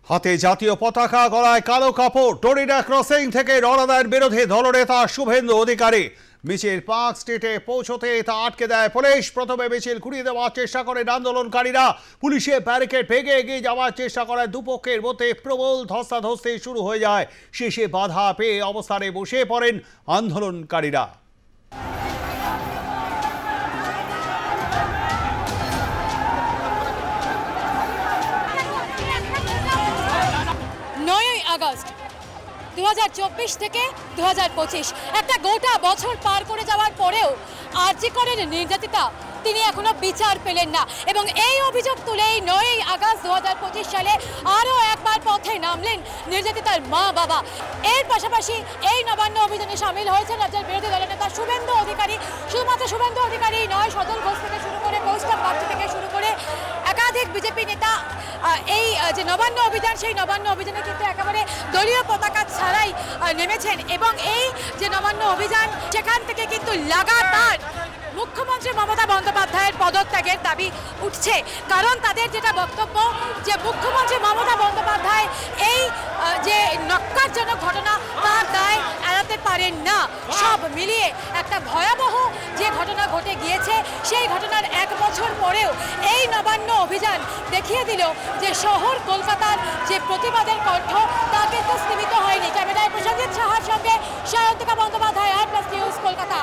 হাতে জাতীয় পতাকা, গলায় কালো কাপড়, টরিডা ক্রসিং থেকে রণাদার বিরোধী দলনেতা শুভেন্দু অধিকারী মিছিল পার্ক স্ট্রিটে পৌঁছতে তা আটকে দেয় পুলিশ। প্রথমে মিছিল ঘুরিয়ে দেওয়ার চেষ্টা করেন আন্দোলনকারীরা। পুলিশের ব্যারিকেড ভেঙে এগিয়ে যাওয়ার চেষ্টা করায় দুপক্ষের মধ্যে প্রবল ধস্তাধস্তি শুরু হয়ে যায়। শেষে বাধা পেয়ে অবস্থানে বসে পড়েন আন্দোলনকারীরা। 9ই আগস্ট 2024 থেকে 2025 একটা গোটা বছর পার করে যাওয়ার পরেও আরজি করের নির্যাতিতা তিনি এখনো বিচার পেলেন না এবং এই অভিযোগ তুলেই 9ই আগস্ট 2025 সালে আরও একবার পথে নামলেন নির্যাতিতার মা বাবা। এর পাশাপাশি এই নবান্ন অভিযানে সামিল হয়েছেন রাজ্যের বিরোধী দলনেতা শুভেন্দু অধিকারী। শুধুমাত্র শুভেন্দু অধিকারী নয়, সজল ঘোষ থেকে শুরু করে কৌস্তব বাগচি থেকে শুরু করে একাধিক বিজেপি নেতা এই যে নবান্ন অভিযান, সেই নবান্ন অভিযানে কিন্তু একেবারে দলীয় পতাকা ছাড়াই নেমেছেন এবং এই যে নবান্ন অভিযান সেখান থেকে কিন্তু লাগাতার মুখ্যমন্ত্রী মমতা বন্দ্যোপাধ্যায়ের পদত্যাগের দাবি উঠছে। কারণ তাদের যেটা বক্তব্য যে মুখ্যমন্ত্রী মমতা বন্দ্যোপাধ্যায় এই যে ন্যক্কারজনক ঘটনা তার দায় এড়াতে পারেন না। সব মিলিয়ে একটা ভয়াবহ যে ঘটনা ঘটে গিয়েছে সেই ঘটনার 1 বছর পরেও এই নবান্ন অভিযান দেখিয়ে দিল যে শহর কলকাতার যে প্রতিবাদের কণ্ঠ তা কিন্তু স্থিমিত হয়নি। ক্যামেরায় প্রসঞ্জিৎ সাহার সঙ্গে সায়ন্তিকা বন্দ্যোপাধ্যায়, আর প্লাস নিউজ, কলকাতা।